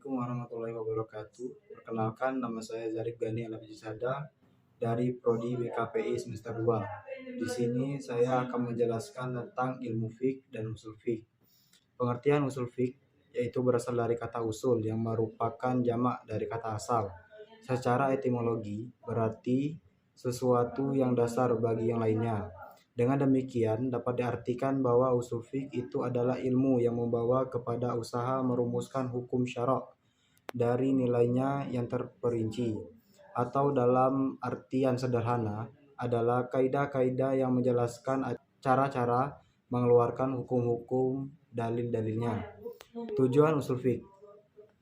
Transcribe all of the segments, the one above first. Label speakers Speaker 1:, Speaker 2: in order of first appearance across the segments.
Speaker 1: Assalamualaikum warahmatullahi wabarakatuh. Perkenalkan, nama saya Zarif Gani Alabjisada dari Prodi BKPI semester 2. Di sini saya akan menjelaskan tentang ilmu fiqh dan usul fiqh. Pengertian usul fiqh yaitu berasal dari kata usul yang merupakan jamak dari kata asal. Secara etimologi berarti sesuatu yang dasar bagi yang lainnya. Dengan demikian, dapat diartikan bahwa usul fiqh itu adalah ilmu yang membawa kepada usaha merumuskan hukum syarak dari nilainya yang terperinci, atau dalam artian sederhana adalah kaidah-kaidah yang menjelaskan cara-cara mengeluarkan hukum-hukum dalil-dalilnya. Tujuan usul fiqh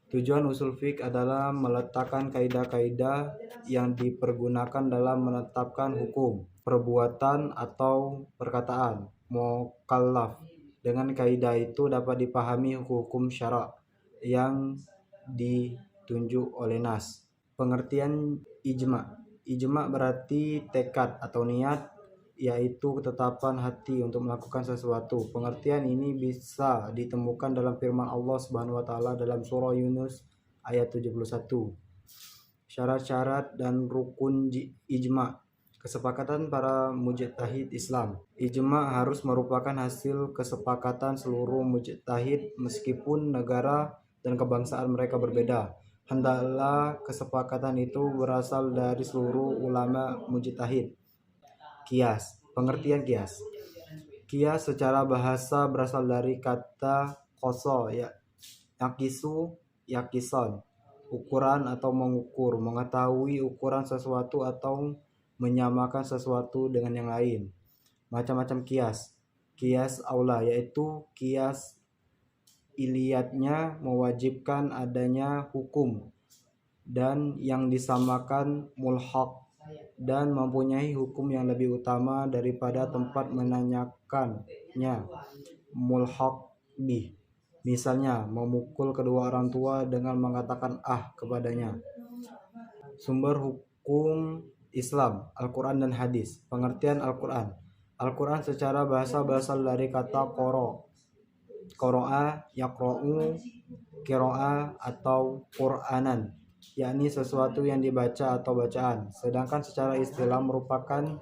Speaker 1: Tujuan usul fiqh adalah meletakkan kaidah-kaidah yang dipergunakan dalam menetapkan hukum, perbuatan atau perkataan mukallaf. Dengan kaidah itu dapat dipahami hukum syarak yang ditunjuk oleh nas. Pengertian ijma. Ijma berarti tekad atau niat, yaitu ketetapan hati untuk melakukan sesuatu. Pengertian ini bisa ditemukan dalam firman Allah Subhanahu wa taala dalam surah Yunus ayat 71. Syarat-syarat dan rukun ijma. Kesepakatan para mujtahid Islam. Ijma harus merupakan hasil kesepakatan seluruh mujtahid meskipun negara dan kebangsaan mereka berbeda. Hendaklah kesepakatan itu berasal dari seluruh ulama mujtahid. Kias. Pengertian kias. Kias secara bahasa berasal dari kata koso, yakisu, yakison, ukuran atau mengukur, mengetahui ukuran sesuatu atau menyamakan sesuatu dengan yang lain. Macam-macam kias. Kias aula yaitu kias iliyatnya mewajibkan adanya hukum dan yang disamakan mulhaq dan mempunyai hukum yang lebih utama daripada tempat menanyakannya. Mulhaq bih, misalnya memukul kedua orang tua dengan mengatakan kepadanya. Sumber hukum Islam, Al-Quran dan hadis. Pengertian Al-Quran. Al-Quran secara bahasa berasal dari kata qoro'a, yaqro'u, kiro'a atau Qur'anan, yakni sesuatu yang dibaca atau bacaan. Sedangkan secara istilah merupakan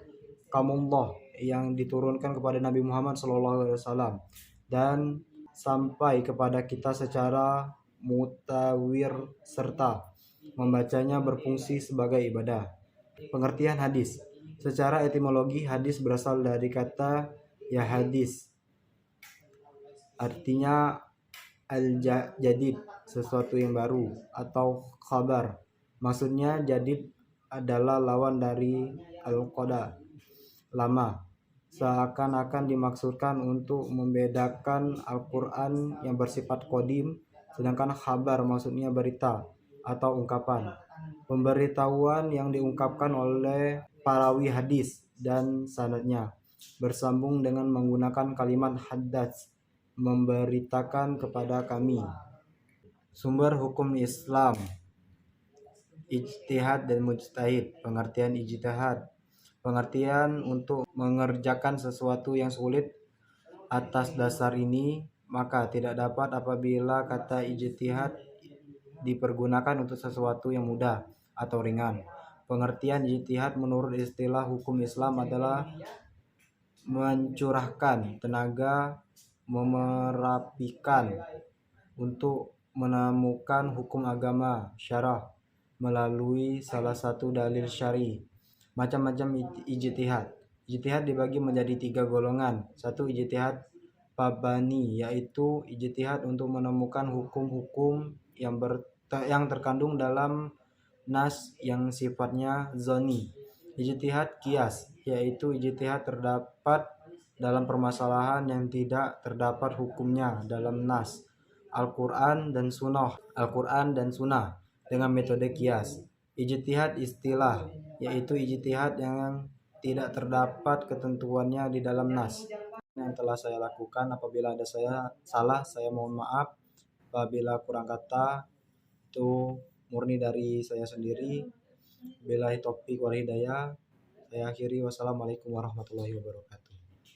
Speaker 1: kalamullah yang diturunkan kepada Nabi Muhammad SAW dan sampai kepada kita secara mutawir serta membacanya berfungsi sebagai ibadah. Pengertian hadis. Secara etimologi hadis berasal dari kata hadis, artinya al-jadid, sesuatu yang baru, atau khabar. Maksudnya jadid adalah lawan dari al-qada, lama. Seakan-akan dimaksudkan untuk membedakan Al-Quran yang bersifat qadim, sedangkan khabar maksudnya berita atau ungkapan. Pemberitahuan yang diungkapkan oleh perawi hadis dan sanadnya bersambung dengan menggunakan kalimat hadats, memberitakan kepada kami. Sumber hukum Islam, ijtihad dan mujtahid. Pengertian ijtihad, pengertian untuk mengerjakan sesuatu yang sulit. Atas dasar ini maka tidak dapat apabila kata ijtihad dipergunakan untuk sesuatu yang mudah atau ringan. Pengertian ijtihad menurut istilah hukum Islam adalah mencurahkan tenaga, memerapikan untuk menemukan hukum agama syarah melalui salah satu dalil syar'i. Macam-macam ijtihad. Ijtihad dibagi menjadi 3 golongan. 1. Ijtihad pabani, yaitu ijtihad untuk menemukan hukum-hukum yang terkandung dalam nas yang sifatnya zoni. Ijtihad kias, yaitu ijtihad terdapat dalam permasalahan yang tidak terdapat hukumnya dalam nas Al-Quran dan Sunnah dengan metode kias. Ijtihad istilah, yaitu ijtihad yang tidak terdapat ketentuannya di dalam nas. Yang telah saya lakukan, apabila ada saya salah, saya mohon maaf. Apabila kurang kata, itu murni dari saya sendiri. Billahi taufiq wal hidayah. Saya akhiri, wassalamualaikum warahmatullahi wabarakatuh.